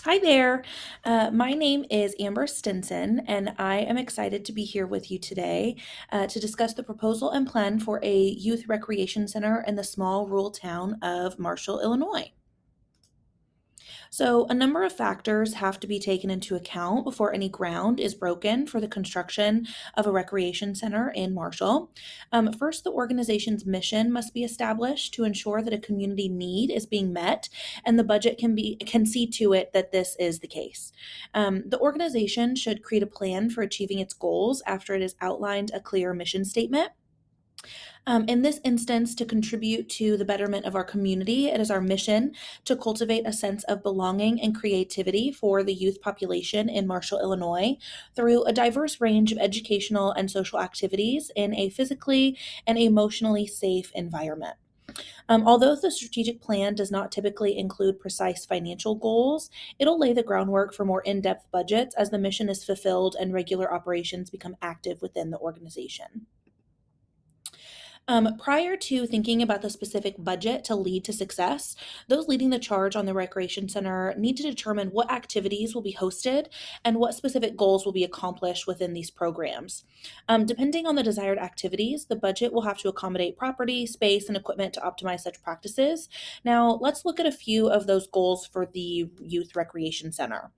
Hi there. My name is Amber Stinson, and I am excited to be here with you today to discuss the proposal and plan for a youth recreation center in the small rural town of Marshall, Illinois. So, a number of factors have to be taken into account before any ground is broken for the construction of a recreation center in Marshall. First, the organization's mission must be established to ensure that a community need is being met, and the budget can see to it that this is the case. The organization should create a plan for achieving its goals after it has outlined a clear mission statement. In this instance, to contribute to the betterment of our community, it is our mission to cultivate a sense of belonging and creativity for the youth population in Marshall, Illinois, through a diverse range of educational and social activities in a physically and emotionally safe environment. Although the strategic plan does not typically include precise financial goals, it'll lay the groundwork for more in depth budgets as the mission is fulfilled and regular operations become active within the organization. Prior to thinking about the specific budget to lead to success, those leading the charge on the recreation center need to determine what activities will be hosted and what specific goals will be accomplished within these programs. Depending on the desired activities, the budget will have to accommodate property, space, and equipment to optimize such practices. Now, let's look at a few of those goals for the youth recreation center.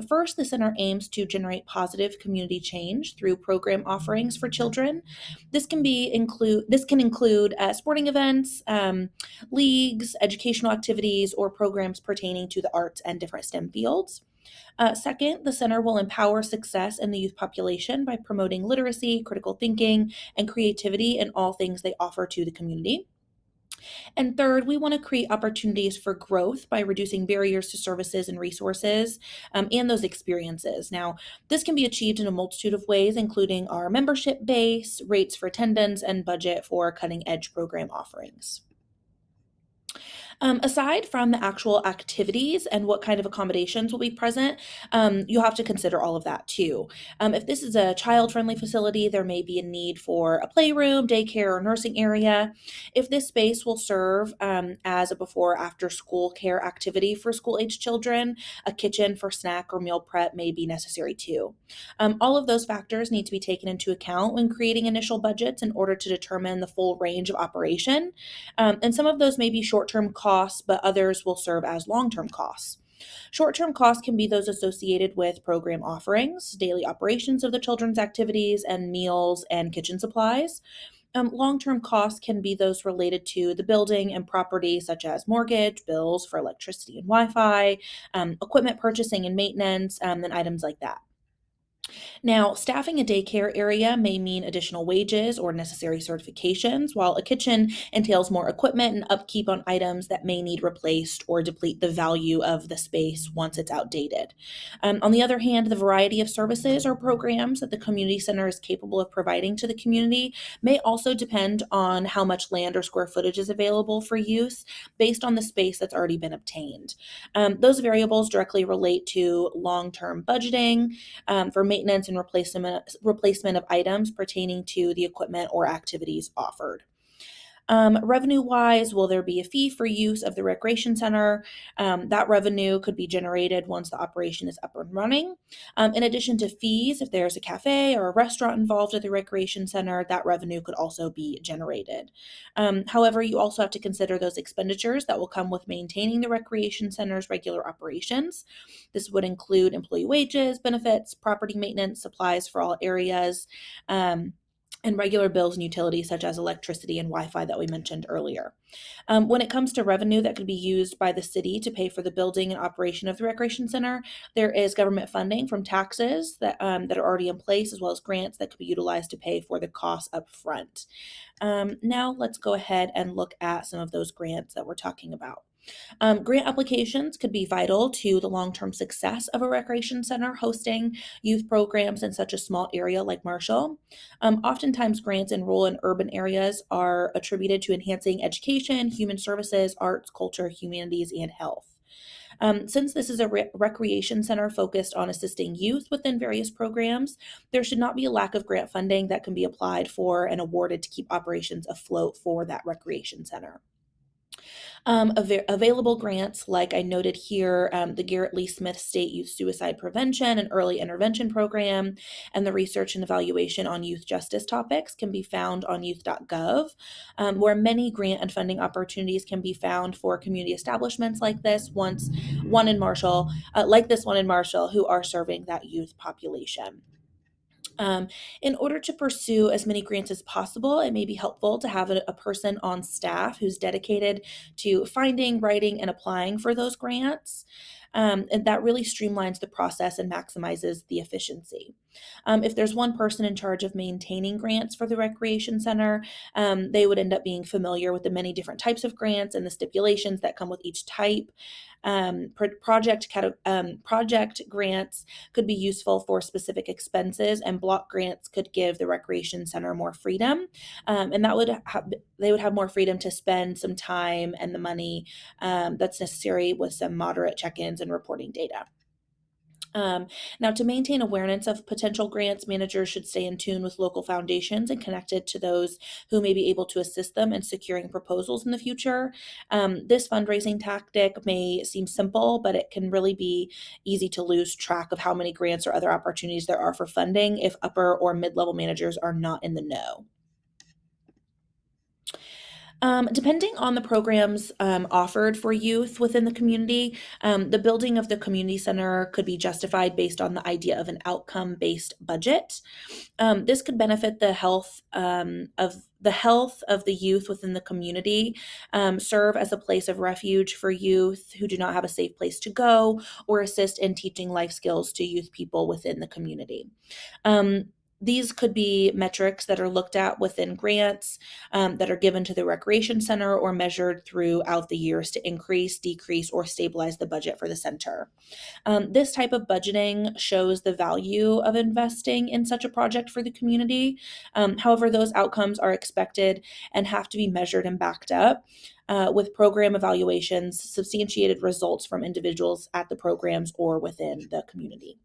First, the center aims to generate positive community change through program offerings for children. This can include sporting events, leagues, educational activities, or programs pertaining to the arts and different STEM fields. Second, the center will empower success in the youth population by promoting literacy, critical thinking, and creativity in all things they offer to the community. And third, we want to create opportunities for growth by reducing barriers to services and resources and those experiences. Now, this can be achieved in a multitude of ways, including our membership base, rates for attendance, and budget for cutting edge program offerings. Aside from the actual activities and what kind of accommodations will be present, you have to consider all of that too. If this is a child friendly facility, there may be a need for a playroom, daycare, or nursing area. If this space will serve as a before after school care activity for school age children, a kitchen for snack or meal prep may be necessary too. All of those factors need to be taken into account when creating initial budgets in order to determine the full range of operation, and some of those may be short term costs, but others will serve as long term costs. Short term costs can be those associated with program offerings, daily operations of the children's activities, and meals and kitchen supplies. Long term costs can be those related to the building and property, such as mortgage, bills for electricity and Wi Fi, equipment purchasing and maintenance, and items like that. Now, staffing a daycare area may mean additional wages or necessary certifications, while a kitchen entails more equipment and upkeep on items that may need replaced or deplete the value of the space once it's outdated. On the other hand, the variety of services or programs that the community center is capable of providing to the community may also depend on how much land or square footage is available for use based on the space that's already been obtained. Those variables directly relate to long term budgeting for maintenance and replacement of items pertaining to the equipment or activities offered. Revenue wise, will there be a fee for use of the recreation center? That revenue could be generated once the operation is up and running. In addition to fees, if there's a cafe or a restaurant involved at the recreation center, that revenue could also be generated. However, you also have to consider those expenditures that will come with maintaining the recreation center's regular operations. This would include employee wages, benefits, property maintenance, supplies for all areas. And regular bills and utilities such as electricity and Wi Fi that we mentioned earlier. When it comes to revenue that could be used by the city to pay for the building and operation of the recreation center, there is government funding from taxes that are already in place, as well as grants that could be utilized to pay for the costs up front. Now, let's go ahead and look at some of those grants that we're talking about. Grant applications could be vital to the long term success of a recreation center hosting youth programs in such a small area like Marshall. Oftentimes, grants in rural and urban areas are attributed to enhancing education, human services, arts, culture, humanities, and health. Since this is a recreation center focused on assisting youth within various programs, there should not be a lack of grant funding that can be applied for and awarded to keep operations afloat for that recreation center. Available grants, like I noted here, the Garrett Lee Smith State Youth Suicide Prevention and Early Intervention Program, and the research and evaluation on youth justice topics can be found on youth.gov, where many grant and funding opportunities can be found for community establishments like this, one in Marshall, like this one in Marshall, who are serving that youth population. Um, in order to pursue as many grants as possible, it may be helpful to have a person on staff who's dedicated to finding, writing, and applying for those grants. And that really streamlines the process and maximizes the efficiency. If there's one person in charge of maintaining grants for the Recreation Center, they would end up being familiar with the many different types of grants and the stipulations that come with each type. Project grants could be useful for specific expenses, and block grants could give the Recreation Center more freedom, and they would have more freedom to spend some time and the money that's necessary with some moderate check-ins and reporting data. Um, Now, to maintain awareness of potential grants, managers should stay in tune with local foundations and connected to those who may be able to assist them in securing proposals in the future. This fundraising tactic may seem simple, but it can really be easy to lose track of how many grants or other opportunities there are for funding if upper or mid level managers are not in the know. Depending on the programs offered for youth within the community, the building of the community center could be justified based on the idea of an outcome based budget. This could benefit the health of the youth within the community, serve as a place of refuge for youth who do not have a safe place to go, or assist in teaching life skills to youth people within the community. Um, these could be metrics that are looked at within grants that are given to the recreation center or measured throughout the years to increase, decrease, or stabilize the budget for the center. This type of budgeting shows the value of investing in such a project for the community. However, those outcomes are expected and have to be measured and backed up. With program evaluations, substantiated results from individuals at the programs or within the community.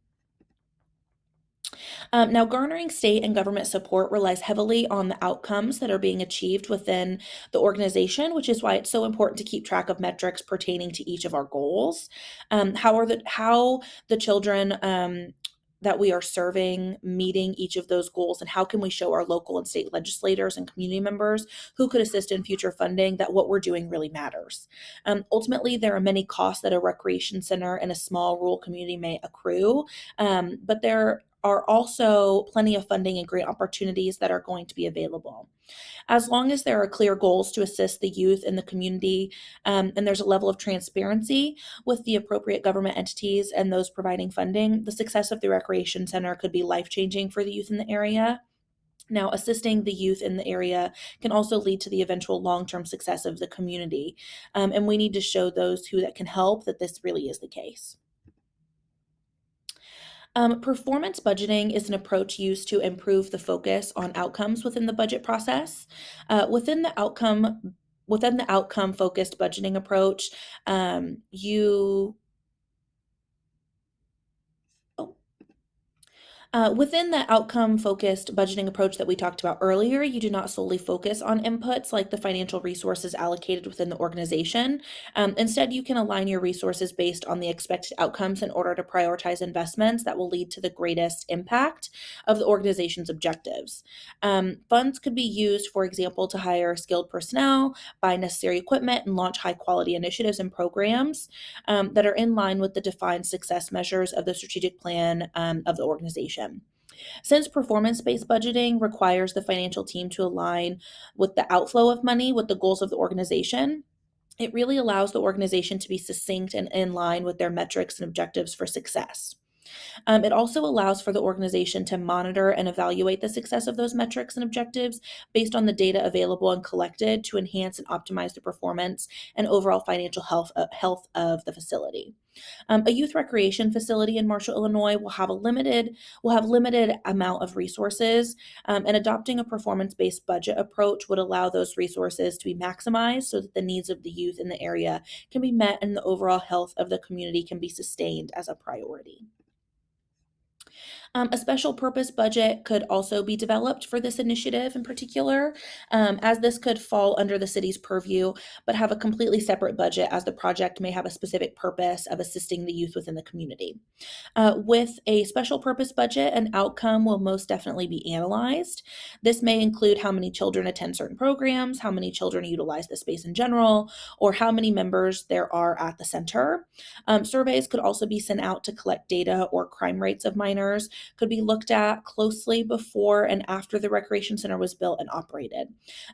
Now, garnering state and government support relies heavily on the outcomes that are being achieved within the organization, which is why it's so important to keep track of metrics pertaining to each of our goals. How the children that we are serving meeting each of those goals, and how can we show our local and state legislators and community members who could assist in future funding that what we're doing really matters. Ultimately, there are many costs that a recreation center in a small rural community may accrue, but there are also plenty of funding and grant opportunities that are going to be available. As long as there are clear goals to assist the youth in the community, and there's a level of transparency with the appropriate government entities and those providing funding, the success of the recreation center could be life changing for the youth in the area. Now, assisting the youth in the area can also lead to the eventual long term success of the community. And we need to show those who that can help that this really is the case. Performance budgeting is an approach used to improve the focus on outcomes within the budget process. Within the outcome focused budgeting approach, you oh, within the outcome focused budgeting approach that we talked about earlier, you do not solely focus on inputs like the financial resources allocated within the organization. Instead, you can align your resources based on the expected outcomes in order to prioritize investments that will lead to the greatest impact of the organization's objectives. Funds could be used, for example, to hire skilled personnel, buy necessary equipment, and launch high quality initiatives and programs that are in line with the defined success measures of the strategic plan of the organization. Since performance based budgeting requires the financial team to align with the outflow of money with the goals of the organization, it really allows the organization to be succinct and in line with their metrics and objectives for success. It also allows for the organization to monitor and evaluate the success of those metrics and objectives based on the data available and collected to enhance and optimize the performance and overall financial health of the facility. A youth recreation facility in Marshall, Illinois will have limited amount of resources, and adopting a performance-based budget approach would allow those resources to be maximized so that the needs of the youth in the area can be met and the overall health of the community can be sustained as a priority. A special purpose budget could also be developed for this initiative in particular, as this could fall under the city's purview, but have a completely separate budget as the project may have a specific purpose of assisting the youth within the community. With a special purpose budget, an outcome will most definitely be analyzed. This may include how many children attend certain programs, how many children utilize the space in general, or how many members there are at the center. Surveys could also be sent out to collect data or crime rates of minors, could be looked at closely before and after the recreation center was built and operated.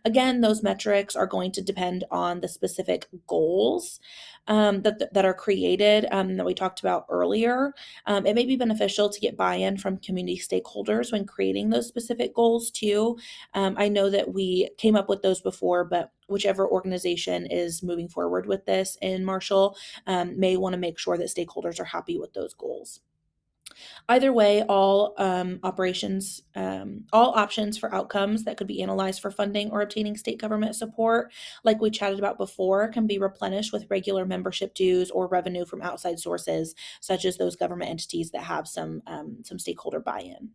Again, those metrics are going to depend on the specific goals that are created that we talked about earlier. It may be beneficial to get buy-in from community stakeholders when creating those specific goals too. I know that we came up with those before, but whichever organization is moving forward with this in Marshall may want to make sure that stakeholders are happy with those goals. Either way, all options for outcomes that could be analyzed for funding or obtaining state government support, like we chatted about before, can be replenished with regular membership dues or revenue from outside sources, such as those government entities that have some stakeholder buy-in.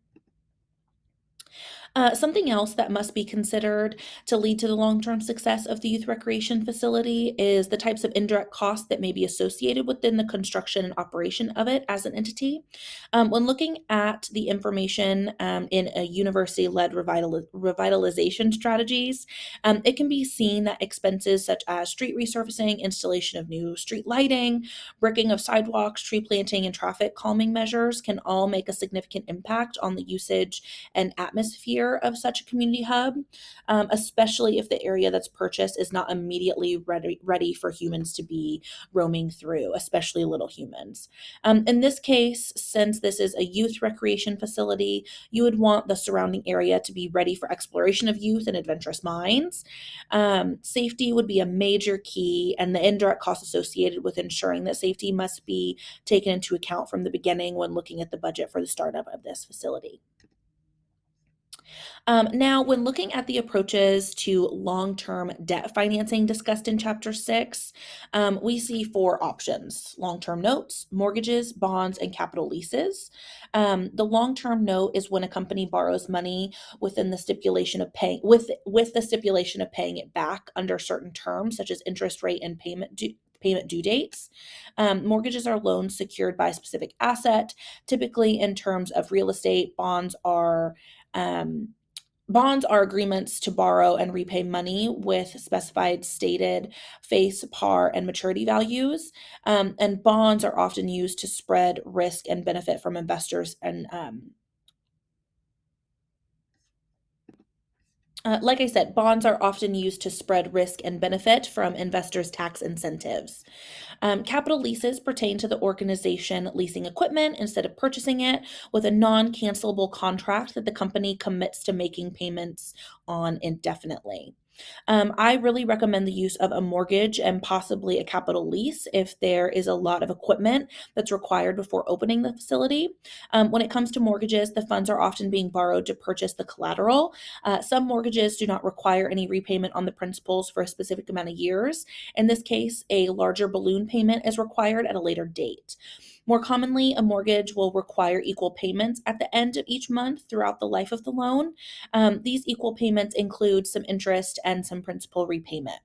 Something else that must be considered to lead to the long term success of the youth recreation facility is the types of indirect costs that may be associated within the construction and operation of it as an entity. When looking at the information in a university led revitalization strategies, it can be seen that expenses such as street resurfacing, installation of new street lighting, bricking of sidewalks, tree planting, and traffic calming measures can all make a significant impact on the usage and atmosphere of such a community hub, especially if the area that's purchased is not immediately ready for humans to be roaming through, especially little humans. In this case, since this is a youth recreation facility, you would want the surrounding area to be ready for exploration of youth and adventurous minds. Safety would be a major key, and the indirect costs associated with ensuring that safety must be taken into account from the beginning when looking at the budget for the startup of this facility. Now, when looking at the approaches to long term debt financing discussed in Chapter 6, we see four options: long term notes, mortgages, bonds, and capital leases. The long term note is when a company borrows money within the stipulation of paying with the stipulation of paying it back under certain terms, such as interest rate and payment due dates. Mortgages are loans secured by a specific asset, typically in terms of real estate. Um, Bonds are agreements to borrow and repay money with specified stated face, par, and maturity values. And bonds are often used to spread risk and benefit from investors. And like I said, bonds are often used to spread risk and benefit from investors' tax incentives. Capital leases pertain to the organization leasing equipment instead of purchasing it, with a non cancelable contract that the company commits to making payments on indefinitely. I really recommend the use of a mortgage and possibly a capital lease if there is a lot of equipment that's required before opening the facility. When it comes to mortgages, the funds are often being borrowed to purchase the collateral. Some mortgages do not require any repayment on the principals for a specific amount of years. In this case, a larger balloon payment is required at a later date. More commonly, a mortgage will require equal payments at the end of each month throughout the life of the loan. These equal payments include some interest and some principal repayment.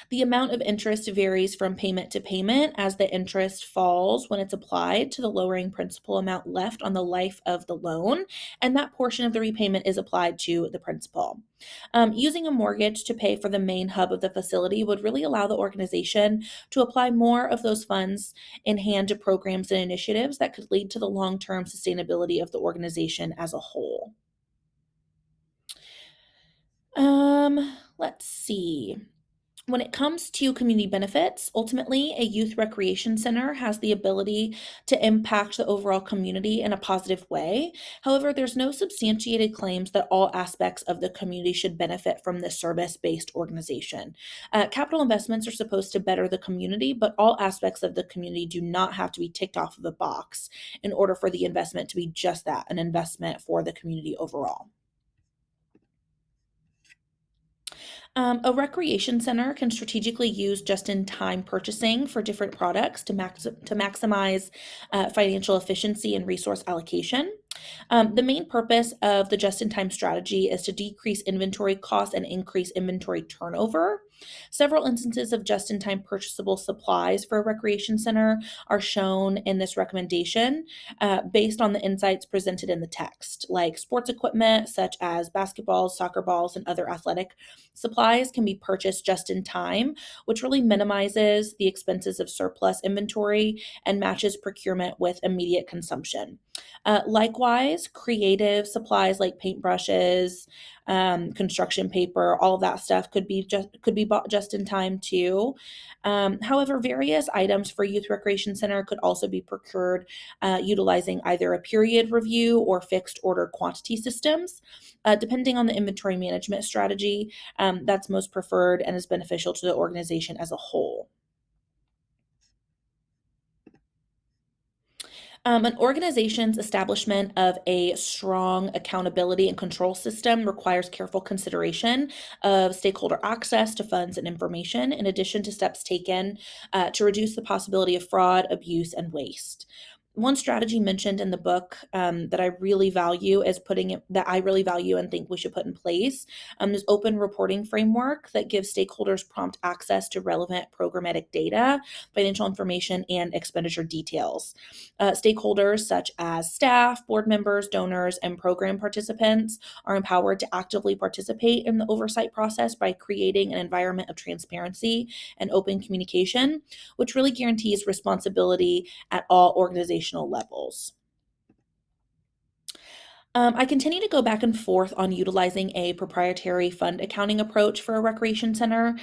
The amount of interest varies from payment to payment as the interest falls when it's applied to the lowering principal amount left on the life of the loan, and that portion of the repayment is applied to the principal. Using a mortgage to pay for the main hub of the facility would really allow the organization to apply more of those funds in hand to programs and initiatives that could lead to the long term sustainability of the organization as a whole. Let's see. When it comes to community benefits, ultimately, a youth recreation center has the ability to impact the overall community in a positive way. However, there's no substantiated claims that all aspects of the community should benefit from this service based organization. Capital investments are supposed to better the community, but all aspects of the community do not have to be ticked off of a box in order for the investment to be just that, an investment for the community overall. A recreation center can strategically use just-in-time purchasing for different products to maximize financial efficiency and resource allocation. The main purpose of the just in time strategy is to decrease inventory costs and increase inventory turnover. Several instances of just in time purchasable supplies for a recreation center are shown in this recommendation based on the insights presented in the text, like sports equipment such as basketballs, soccer balls, and other athletic supplies can be purchased just in time, which really minimizes the expenses of surplus inventory and matches procurement with immediate consumption. Likewise, creative supplies like paintbrushes, construction paper, all of that stuff could be bought just in time too. However, various items for youth recreation center could also be procured utilizing either a period review or fixed order quantity systems, depending on the inventory management strategy that's most preferred and is beneficial to the organization as a whole. An organization's establishment of a strong accountability and control system requires careful consideration of stakeholder access to funds and information, in addition to steps taken to reduce the possibility of fraud, abuse, and waste. One strategy mentioned in the book that I really value is putting it that I really value and think we should put in place is open reporting framework that gives stakeholders prompt access to relevant programmatic data, financial information, and expenditure details. Stakeholders such as staff, board members, donors, and program participants are empowered to actively participate in the oversight process by creating an environment of transparency and open communication, which really guarantees responsibility at all organizational levels. I continue to go back and forth on utilizing a proprietary fund accounting approach for a recreation center.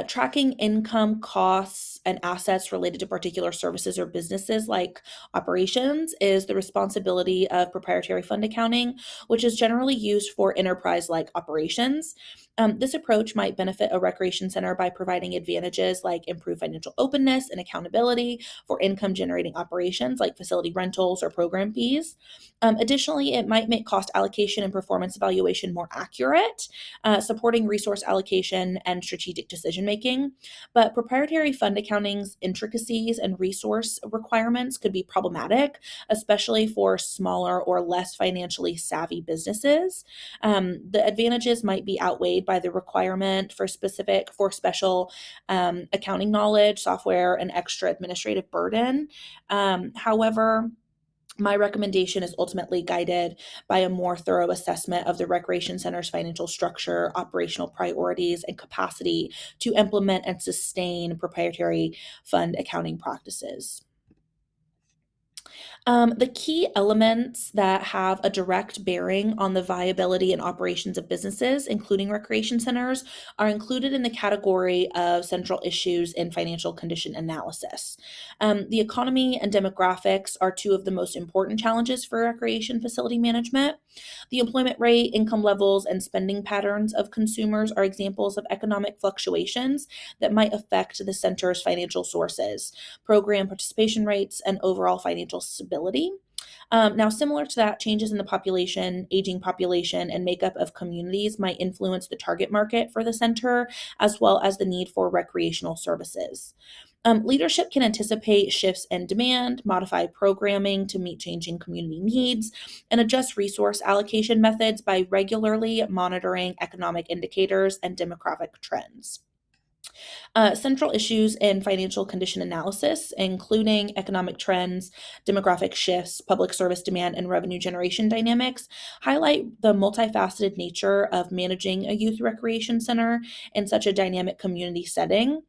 Tracking income, costs, and assets related to particular services or businesses like operations is the responsibility of proprietary fund accounting, which is generally used for enterprise like operations. This approach might benefit a recreation center by providing advantages like improved financial openness and accountability for income generating operations like facility rentals or program fees. Additionally, it might make cost allocation and performance evaluation more accurate, supporting resource allocation and strategic decision making. But proprietary fund accounting's intricacies and resource requirements could be problematic, especially for smaller or less financially savvy businesses. The advantages might be outweighed by the requirement for special accounting knowledge, software, and extra administrative burden. However, my recommendation is ultimately guided by a more thorough assessment of the recreation center's financial structure, operational priorities, and capacity to implement and sustain proprietary fund accounting practices. The key elements that have a direct bearing on the viability and operations of businesses, including recreation centers, are included in the category of central issues in financial condition analysis. The economy and demographics are two of the most important challenges for recreation facility management. The employment rate, income levels, and spending patterns of consumers are examples of economic fluctuations that might affect the center's financial sources, program participation rates, and overall financial stability. Now, similar to that, changes in the population, aging population, and makeup of communities might influence the target market for the center, as well as the need for recreational services. Leadership can anticipate shifts in demand, modify programming to meet changing community needs, and adjust resource allocation methods by regularly monitoring economic indicators and demographic trends. Central issues in financial condition analysis, including economic trends, demographic shifts, public service demand, and revenue generation dynamics, highlight the multifaceted nature of managing a youth recreation center in such a dynamic community setting.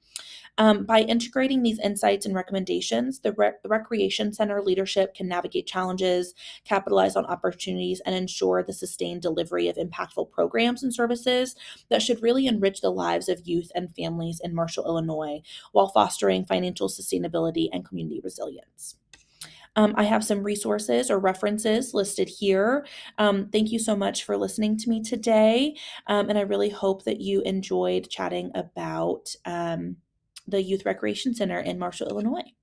By integrating these insights and recommendations, the Recreation Center leadership can navigate challenges, capitalize on opportunities, and ensure the sustained delivery of impactful programs and services that should really enrich the lives of youth and families in Marshall, Illinois, while fostering financial sustainability and community resilience. I have some resources or references listed here. Thank you so much for listening to me today. And I really hope that you enjoyed chatting about the Youth Recreation Center in Marshall, Illinois.